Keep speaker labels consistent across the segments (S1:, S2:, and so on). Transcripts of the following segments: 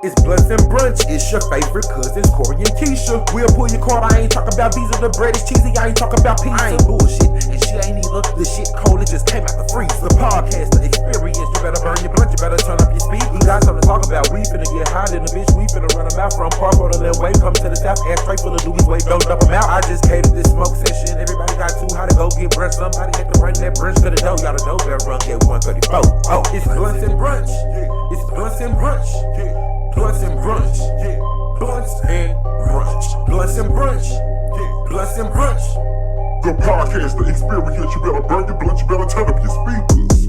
S1: It's Blunts and Brunch, it's your favorite cousins, Corey and Keisha. We'll pull your card, I ain't talking about Visa, the bread is cheesy, I ain't talking about pizza. I ain't bullshit, and she ain't either. The shit cold, it just came out the freezer. The podcast, the experience, you better burn your blunt, you better turn up your speed. We got something to talk about, we finna get hot in the bitch, we finna run them out from Park Road to Lil Wave. Come to the south, ass straight full of doobies, wait, don't dump them out. I just catered this smoke session, everybody got too hot to go get brunch. Somebody had to bring that brunch to the dough, y'all know better run get 134. Oh, it's Blunts and Brunch, it's Blunts and Brunch. Blunts and Brunch, Blunts and Brunch, Blunts and Brunch, Blunts and Brunch.
S2: The podcast, the experience, you better burn your blunt, you better turn up your speakers.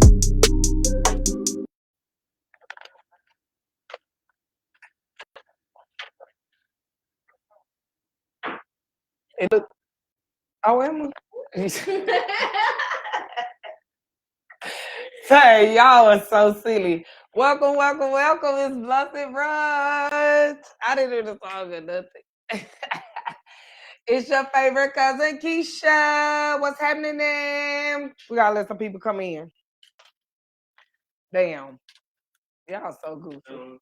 S3: It look. Oh, am I? Hey, y'all are so silly. Welcome. It's Blunts and Brunch. I didn't hear the song or nothing. It's your favorite cousin, Keisha. What's happening then? We gotta let some people come in. Damn. Y'all so goofy.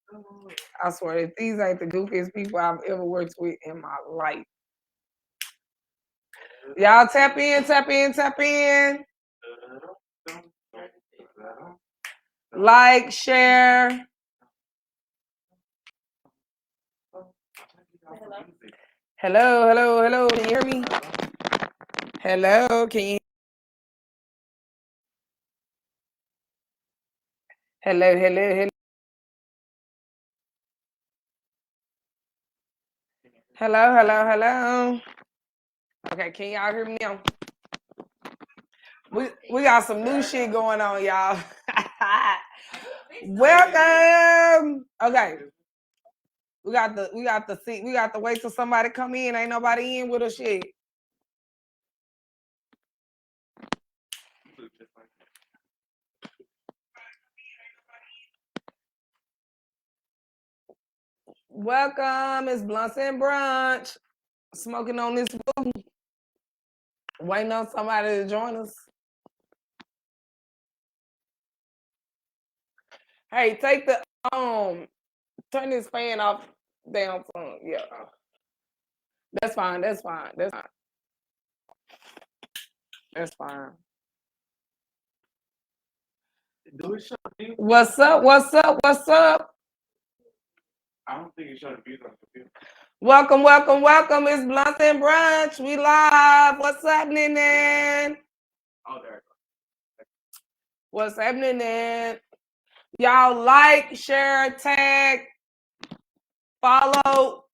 S3: I swear, these ain't the goofiest people I've ever worked with in my life. Y'all tap in. Like, share. Hello. Can you hear me? Hello, can you? Hello. Hello. Okay, can y'all hear me now? We got some new shit going on, y'all. Welcome. Okay. We got the seat. We got to wait till somebody come in. Ain't nobody in with us shit. Welcome. It's Blunts and Brunch. Smoking on this boo. Waiting on somebody to join us. Hey, take the turn this fan off down some. Yeah. That's fine. What's up?
S4: I don't think it's showing views on the computer.
S3: Welcome. It's Blunts and Brunch. We live. What's happening then?
S4: Oh, there.
S3: What's happening then? Y'all like, share, tag, follow.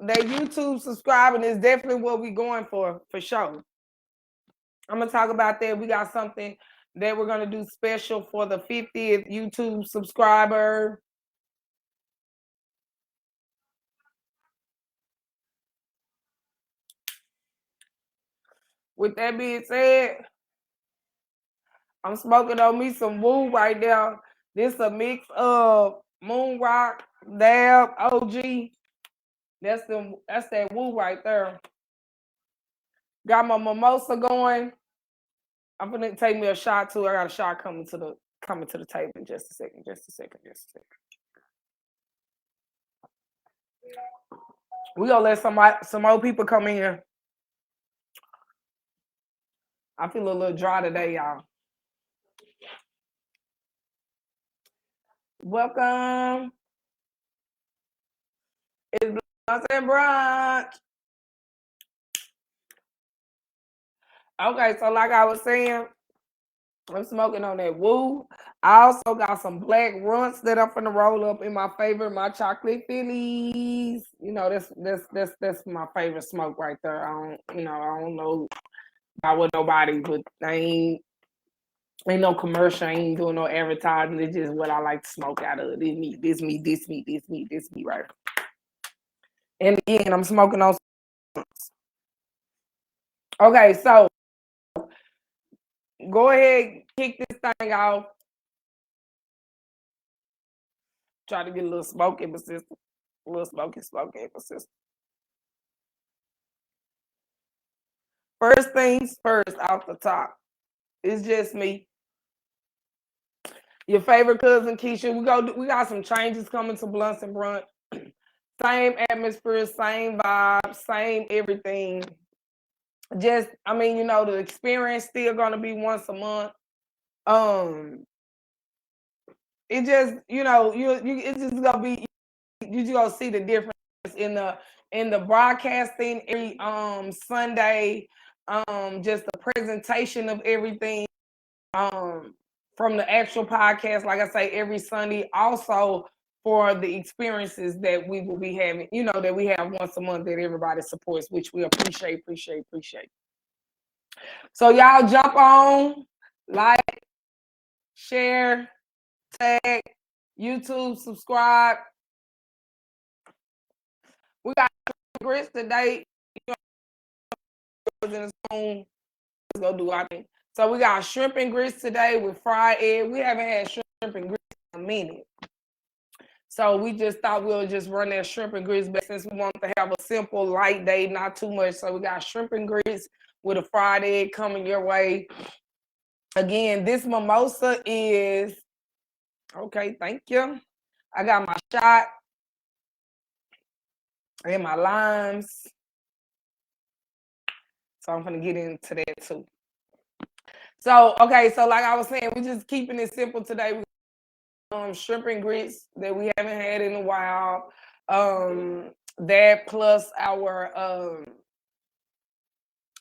S3: That YouTube subscribing is definitely what we going for sure. I'm gonna talk about that. We got something that we're gonna do special for the 50th YouTube subscriber. With that being said, I'm smoking on me some woo right now. This a mix of Moon Rock, Dab, OG. That's that woo right there. Got my mimosa going. I'm gonna take me a shot too. I got a shot coming to the table in just a second. We gonna let some old people come in here. I feel a little dry today, y'all. Welcome. It's Blunts and Brunch. Okay, so like I was saying, I'm smoking on that woo. I also got some black runts that I'm finna roll up in my chocolate Phillies. You know, that's my favorite smoke right there. I don't know about what nobody, but ain't no commercial, I ain't doing no advertising. It's just what I like to smoke out of. This me right. And again, I'm smoking on. Okay, so go ahead, kick this thing off. Try to get a little smoke in my system. A little smoky in my system. First things first, off the top. It's just me. Your favorite cousin, Keisha. We got some changes coming to Blunts and Brunch. Same atmosphere, same vibe, same everything. Just, I mean, you know, the experience still gonna be once a month. It just, you know, you it's just gonna be, you just gonna see the difference in the broadcasting every Sunday, just the presentation of everything, from the actual podcast, like I say, every Sunday. Also for the experiences that we will be having, you know, that we have once a month that everybody supports, which we appreciate. So y'all jump on, like, share, tag, YouTube, subscribe. We got grits today. You know, in the Zoom. Let's go do our thing. So we got shrimp and grits today with fried egg. We haven't had shrimp and grits in a minute. So we just thought we'll just run that shrimp and grits back since we want to have a simple, light day, not too much. So we got shrimp and grits with a fried egg coming your way. Again, this mimosa is, okay, thank you. I got my shot and my limes. So I'm gonna get into that too. So, okay, so like I was saying, we're just keeping it simple today. We shrimp and grits that we haven't had in a while. That plus our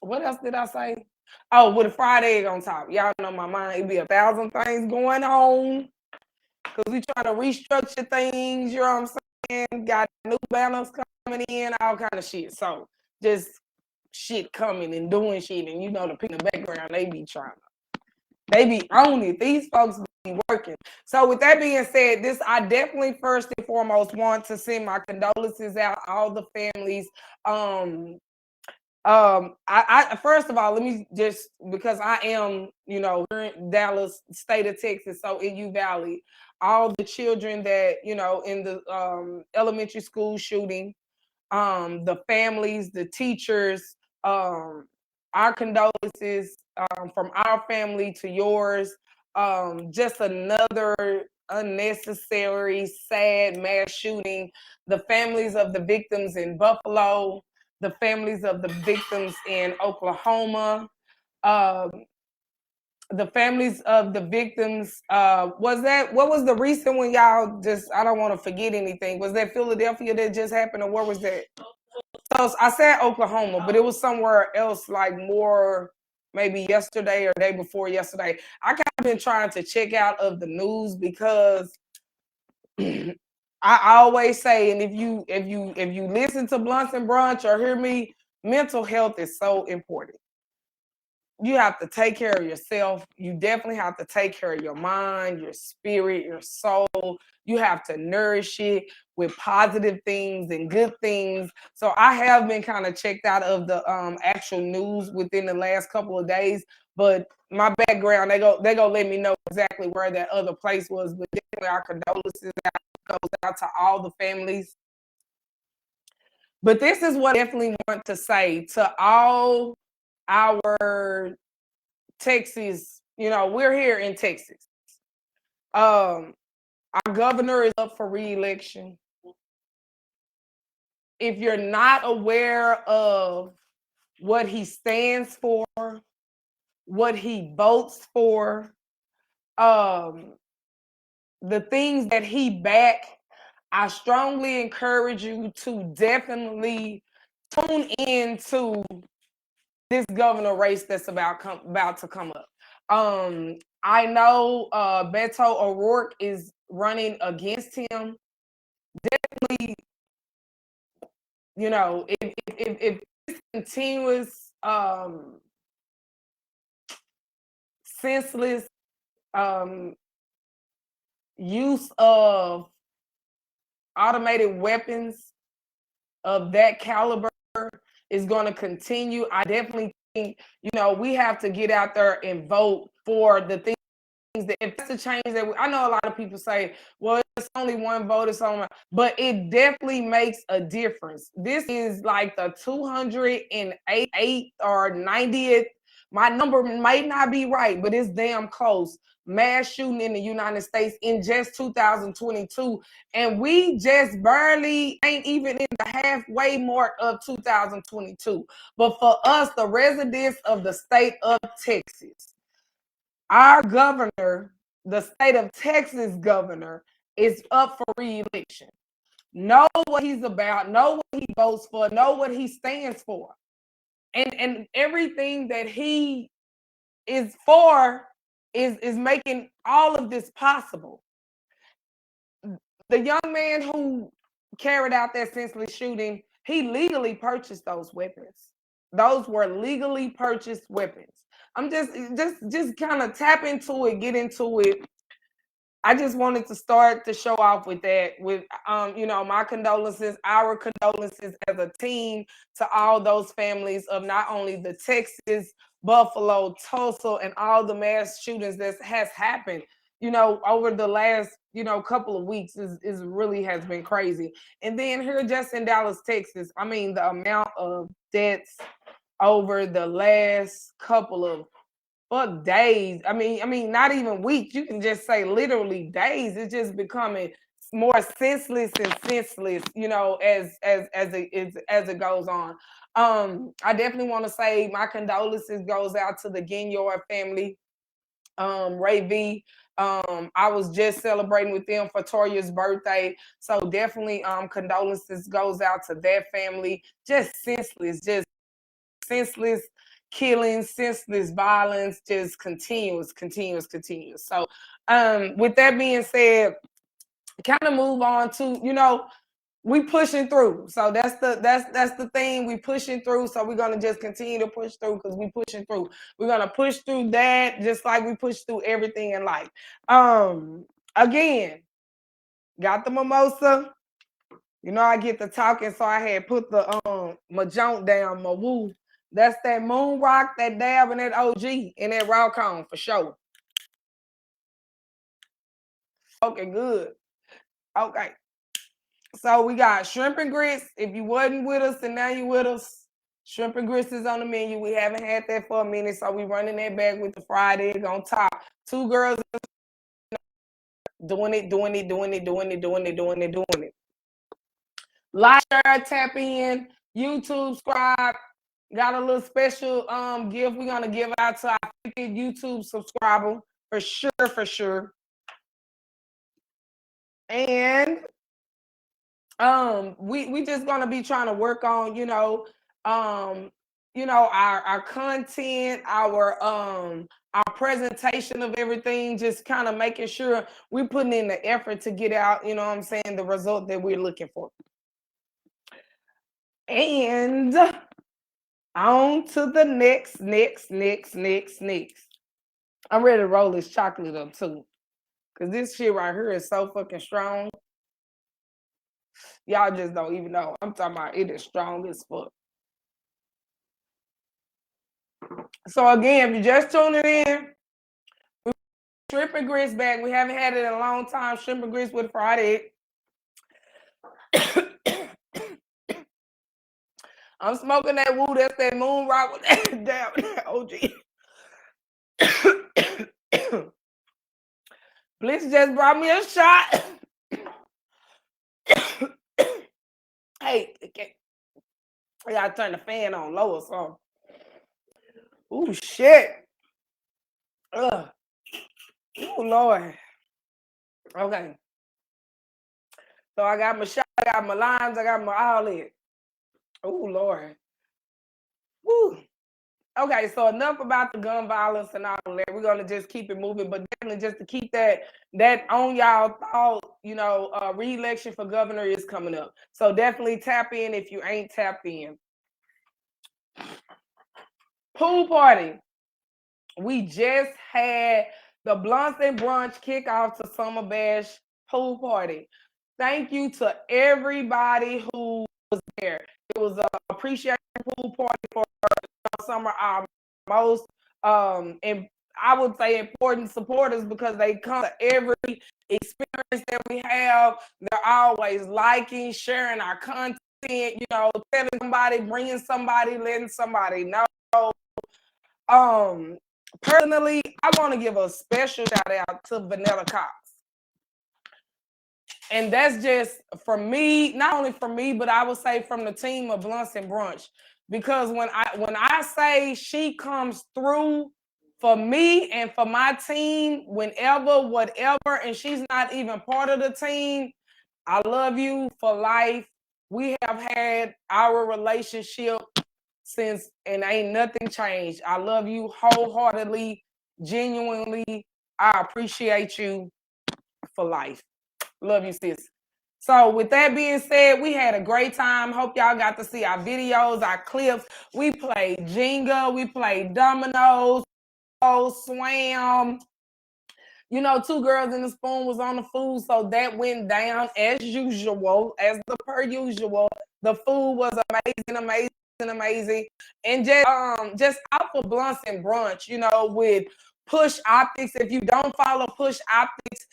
S3: what else did I say? Oh, with a fried egg on top. Y'all know my mind, it'd be 1,000 things going on. Cause we trying to restructure things, you know what I'm saying? Got new balance coming in, all kind of shit. So just shit coming and doing shit, and you know the people in the background, they be on it. These folks be working. So with that being said, I definitely first and foremost want to send my condolences out all the families. I first of all, let me just, because I am, you know, here in Dallas, state of Texas, so in U Valley, all the children that, you know, in the elementary school shooting, the families, the teachers, our condolences, from our family to yours. Just another unnecessary, sad mass shooting. The families of the victims in Buffalo, the families of the victims in Oklahoma, um, the families of the victims. What was the recent one, y'all? Just, I don't want to forget anything. Was that Philadelphia that just happened, or where was that? So I said Oklahoma, but it was somewhere else, like more maybe yesterday or day before yesterday. I kind of been trying to check out of the news because I always say, and if you listen to Blunts and Brunch or hear me, mental health is so important. You have to take care of yourself. You definitely have to take care of your mind, your spirit, your soul. You have to nourish it with positive things and good things. So I have been kind of checked out of the actual news within the last couple of days, but my background, they go let me know exactly where that other place was. But definitely our condolences goes out to all the families. But this is what I definitely want to say to all our Texas, you know, we're here in Texas. Our governor is up for re-election. If you're not aware of what he stands for, what he votes for, the things that he back, I strongly encourage you to definitely tune into this governor race that's about to come up. I know Beto O'Rourke is running against him. Definitely, you know, if this continuous senseless use of automated weapons of that caliber is going to continue, I definitely think, you know, we have to get out there and vote for the things that, if that's the change that I know a lot of people say, well, it's only one vote, it's only, but it definitely makes a difference. This is like the 208th or 90th. My number might not be right, but it's damn close. mass shooting in the United States in just 2022. And we just barely ain't even in the halfway mark of 2022. But for us, the residents of the state of Texas, our governor, the state of Texas governor, is up for re-election. Know what he's about, know what he votes for, know what he stands for. And everything that he is for is making all of this possible. The young man who carried out that senseless shooting, he legally purchased those weapons. Those were legally purchased weapons. I'm just kind of tap into it, get into it. I just wanted to start to show off with that, with my condolences, our condolences as a team to all those families of not only the Texas, Buffalo, Tulsa, and all the mass shootings that has happened, over the last, couple of weeks is really has been crazy. And then here just in Dallas, Texas, I mean, the amount of deaths over the last couple of days. I mean, not even weeks. You can just say literally days. It's just becoming more senseless and senseless, as it goes on. I definitely want to say my condolences goes out to the Ginyard family. Ray V. I was just celebrating with them for Toria's birthday. So definitely condolences goes out to that family. Just senseless killing, senseless violence, just continues. So with that being said, kind of move on to, we pushing through. So that's the thing. We pushing through. So we're gonna just continue to push through because we pushing through. We're gonna push through that just like we push through everything in life. Again, got the mimosa. I get to talking, so I had put the my junk down, my woo. That's that moon rock, that dab, and that OG, and that raw cone for sure. Okay, good. Okay. So we got shrimp and grits. If you wasn't with us and now you with us, shrimp and grits is on the menu. We haven't had that for a minute, so we running that back with the fried egg on top. Two girls doing it. Like, share, tap in, YouTube, subscribe. Got a little special gift we're gonna give out to our 50th YouTube subscriber for sure. And we just gonna be trying to work on our content, our presentation of everything, just kind of making sure we're putting in the effort to get out, the result that we're looking for. And on to the next. I'm ready to roll this chocolate up too. Cause this shit right here is so fucking strong. Y'all just don't even know. I'm talking about it is strong as fuck. So again, if you're just tuning in, shrimp and grits back. We haven't had it in a long time. Shrimp and grits with fried egg. I'm smoking that woo. That's that moon rock with that damn OG. Blitz just brought me a shot. Hey, I gotta turn the fan on low or something. Ooh, shit. Ugh. Oh, Lord. Okay. So I got my shot, I got my limes, I got my all it. Oh, Lord. Woo. Okay, so enough about the gun violence and all that. We're gonna just keep it moving, but definitely just to keep that on y'all thought, re-election for governor is coming up. So definitely tap in if you ain't tapped in. Pool party. We just had the Blunts and Brunch kickoff to Summer Bash pool party. Thank you to everybody who was there. It was an appreciation pool party for summer, our most and I would say important supporters because they come to every experience that we have. They're always liking, sharing our content, telling somebody, bringing somebody, letting somebody know. personally, I want to give a special shout out to Vanilla Cox. And that's just from me, not only from me, but I would say from the team of Blunts and Brunch. Because when I say she comes through for me and for my team, whenever, whatever, and she's not even part of the team, I love you for life. We have had our relationship since, and ain't nothing changed. I love you wholeheartedly, genuinely. I appreciate you for life. Love you, sis. So with that being said, we had a great time. Hope y'all got to see our videos, our clips. We played Jenga, we played dominoes, swam. You know, Two Girls in the Spoon was on the food, so that went down as usual, as the per usual. The food was amazing. And just out for Blunts and Brunch, you know, with Push Optics. If you don't follow Push Optics,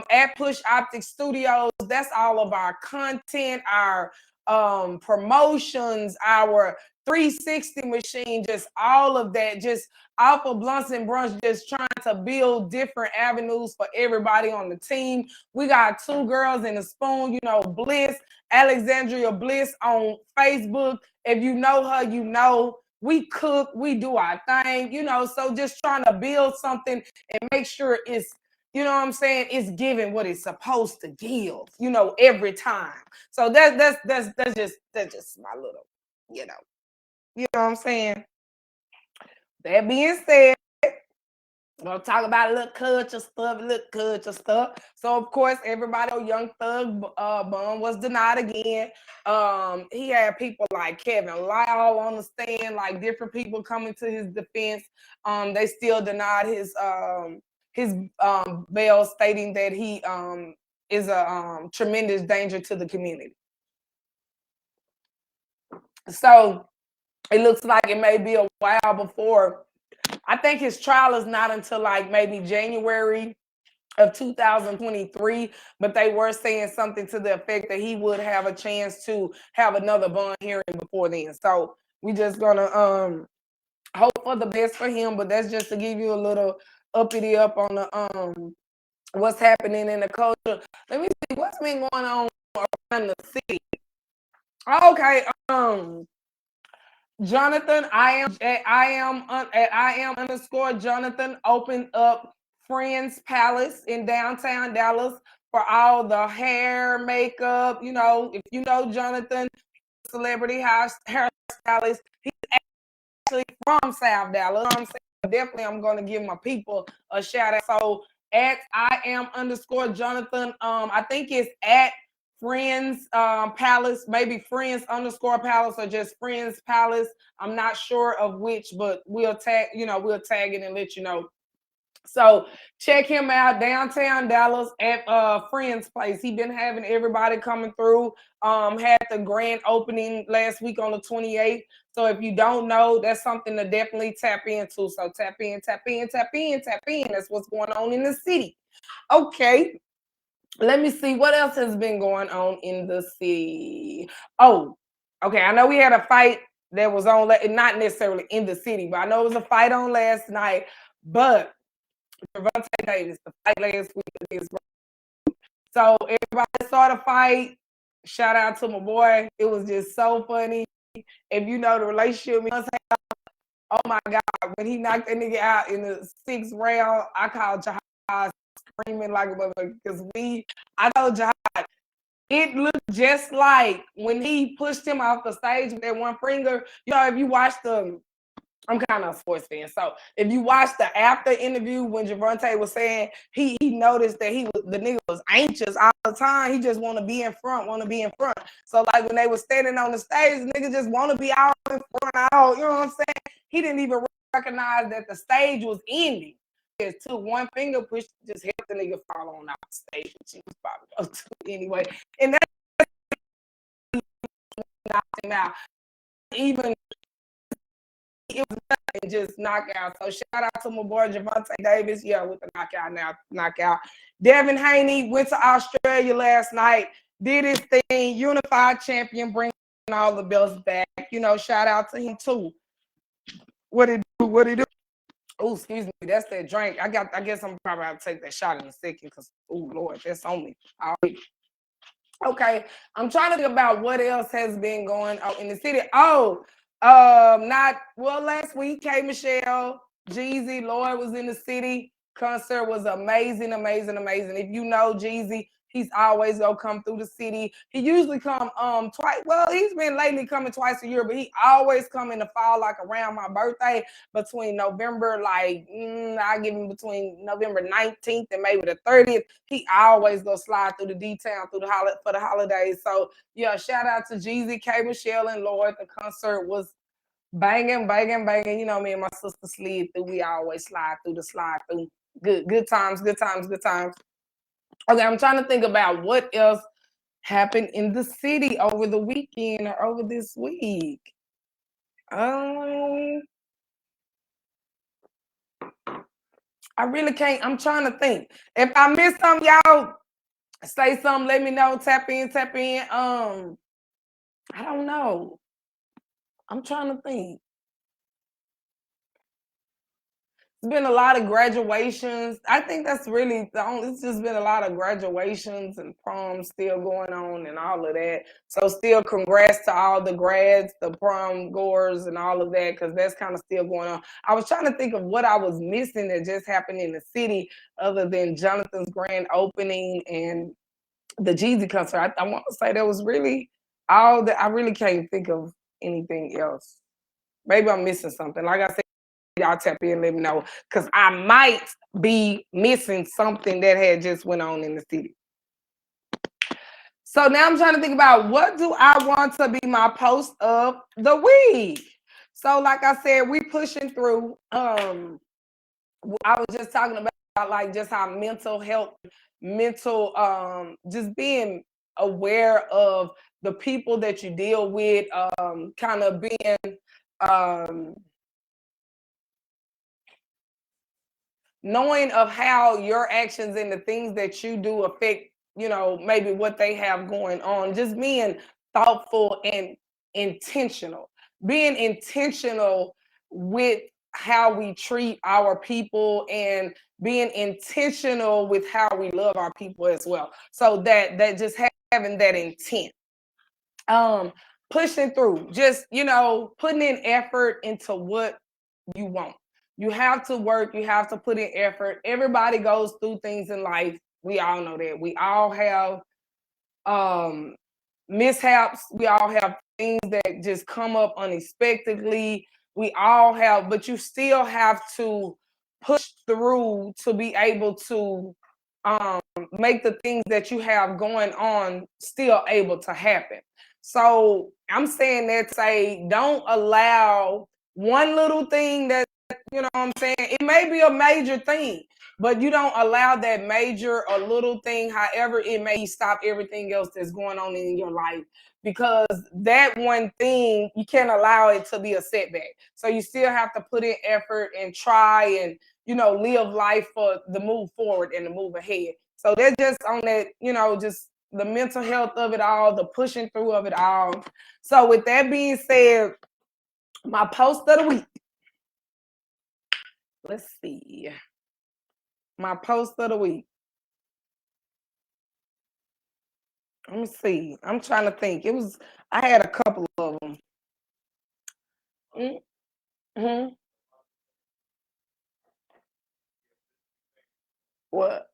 S3: at Push Optics Studios, that's all of our content, our promotions, our 360 machine, just all of that, just off of Blunts and Brunch, just trying to build different avenues for everybody on the team. We got Two Girls in the Spoon, you know, Bliss, Alexandria Bliss on Facebook. If you know her, you know. We cook, we do our thing, you know, so just trying to build something and make sure it's, you know what I'm saying, it's giving what it's supposed to give, you know, every time. So that's just my little, you know what I'm saying. That being said, we'll talk about a little culture stuff. So of course, everybody on Young Thug Bun was denied again. He had people like Kevin Lyle on the stand, like different people coming to his defense. They still denied his bail, stating that he is a tremendous danger to the community. So it looks like it may be a while before. I think his trial is not until like maybe January of 2023, but they were saying something to the effect that he would have a chance to have another bond hearing before then. So we just gonna hope for the best for him, but that's just to give you a little uppity up on the what's happening in the culture. Let me see what's been going on around the city. Okay, Jonathan, I am underscore Jonathan opened up Friends Palace in downtown Dallas for all the hair, makeup. You know, if you know Jonathan, celebrity hairstylist, he's actually from South Dallas. You know definitely, I'm going to give my people a shout out. So at I am underscore Jonathan, I think it's at Friends Palace, maybe Friends underscore Palace or just Friends Palace. I'm not sure of which, but we'll tag it and let you know. So check him out downtown Dallas at Friends Place. He been having everybody coming through. Had the grand opening last week on the 28th. So if you don't know, that's something to definitely tap into. So tap in. That's what's going on in the city. Okay. Let me see what else has been going on in the city. Oh, okay. I know we had a fight that was on, not necessarily in the city, but I know it was a fight on last night. But Gervonta Davis, the fight last week against. So everybody saw the fight. Shout out to my boy. It was just so funny. If you know the relationship, oh my God, when he knocked that nigga out in the 6th round, I called Jahad screaming like a mother because I told Jahad, it looked just like when he pushed him off the stage with that one finger. You know, if you watch I'm kind of a sports fan, so if you watch the after interview when Gervonta was saying he noticed that the nigga was anxious all the time. He just want to be in front. So like when they were standing on the stage, the nigga just want to be out in front, out. You know what I'm saying? He didn't even recognize that the stage was ending. Just took one finger push, just helped the nigga fall on out the stage, which he was probably going to anyway. And that knocked him out. Even it was nothing, just knockout. So shout out to my boy Gervonta Davis, with the knockout. Devin Haney went to Australia last night, did his thing, unified champion, bringing all the belts back. You know, shout out to him too. What he do? Oh, excuse me, that's that drink. I guess I'm probably about to take that shot in a second because oh Lord, that's on me. Okay, I'm trying to think about what else has been going on in the city. Oh, not well. Last week, K Michelle, Jeezy, Lloyd was in the city. Concert was amazing, amazing, amazing. If you know Jeezy, he's always gonna come through the city. He usually come twice. Well, he's been lately coming twice a year, but he always come in the fall, like around my birthday, between November, like I give him between November 19th and maybe the 30th. He always go slide through the D-town through for the holidays. So yeah, shout out to Jeezy, K Michelle, and Lloyd. The concert was banging, banging, banging. You know, me and my sister slid through. We always slide through. Good times, good times, good times. Okay, I'm trying to think about what else happened in the city over the weekend or over this week. I really can't. I'm trying to think. If I miss something, y'all say something. Let me know. Tap in. I don't know. I'm trying to think. It's been a lot of graduations. I think that's really the only. It's just been a lot of graduations and proms still going on and all of that. So still, congrats to all the grads, the prom goers, and all of that because that's kind of still going on. I was trying to think of what I was missing that just happened in the city, other than Jonathan's grand opening and the Jeezy concert. I want to say that was really all that. I really can't think of anything else. Maybe I'm missing something. Like I said, y'all tap in, let me know, because I might be missing something that had just went on in the city. So now I'm trying to think about what do I want to be my post of the week. So like I said, we pushing through. I was just talking about like just how mental health, just being aware of the people that you deal with, kind of being knowing of how your actions and the things that you do affect, maybe what they have going on, just being thoughtful and intentional, being intentional with how we treat our people and being intentional with how we love our people as well. So that just having that intent, pushing through, just putting in effort into what you want. You have to work, you have to put in effort. Everybody goes through things in life. We all know that. We all have mishaps. We all have things that just come up unexpectedly. We all have, but you still have to push through to be able to make the things that you have going on still able to happen. So I'm saying that, say, don't allow one little thing that, what I'm saying, it may be a major thing, but you don't allow that major or little thing, however it may, stop everything else that's going on in your life, because that one thing, you can't allow it to be a setback. So you still have to put in effort and try and live life for the move forward and the move ahead. So that's just on that, just the mental health of it all, the pushing through of it all. So with that being said, my post of the week. Let's see. My post of the week. Let me see. I'm trying to think. I had a couple of them. Mm-hmm. What?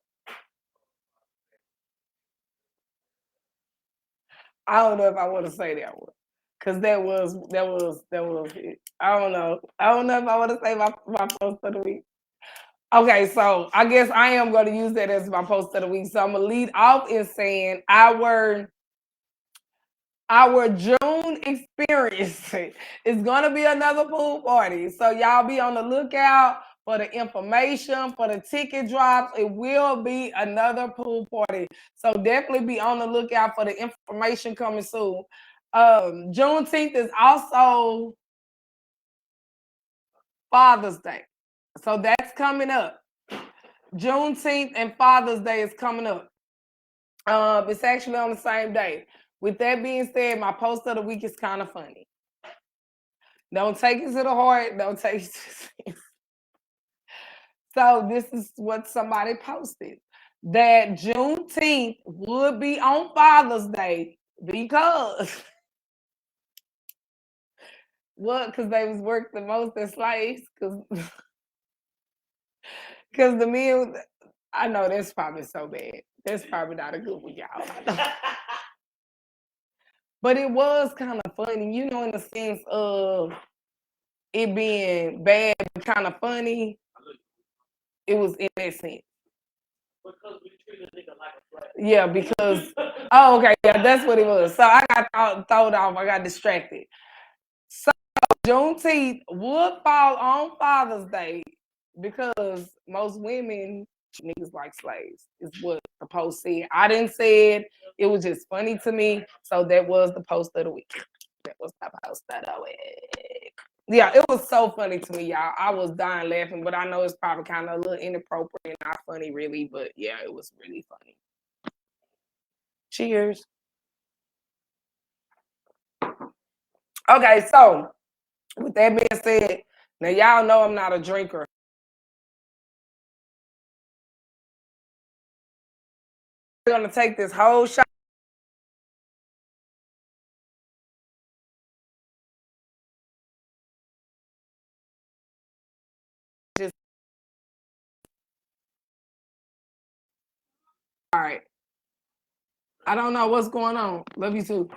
S3: I don't know if I want to say that one. Cause that was it. I don't know. I don't know if I want to say my post of the week. Okay, so I guess I am going to use that as my post of the week. So I'm gonna lead off in saying our June experience is going to be another pool party. So y'all be on the lookout for the information, for the ticket drops. It will be another pool party. So definitely be on the lookout for the information coming soon. Juneteenth is also Father's Day. So that's coming up. Juneteenth and Father's Day is coming up. It's actually on the same day. With that being said, my post of the week is kind of funny. Don't take it to the heart. Don't take it to So this is what somebody posted, that Juneteenth would be on Father's Day because what? Because they was worked the most as slaves. Because the men, I know that's probably so bad. That's probably not a good one, y'all. But it was kind of funny, you know, in the sense of it being bad but kind of funny. It was in that sense. Because we treat a nigga like a slave. Yeah, because oh, okay, yeah, that's what it was. So I got thrown off. I got distracted. So Juneteenth would fall on Father's Day because most women niggas like slaves is what the post said. I didn't say it. It was just funny to me. So that was the post of the week. That was the post of the week. Yeah, it was so funny to me, y'all. I was dying laughing, but I know it's probably kind of a little inappropriate and not funny, really. But yeah, it was really funny. Cheers. Okay, so with that being said, now y'all know I'm not a drinker. We're gonna take this whole shot. Just all right. I don't know what's going on. Love you too.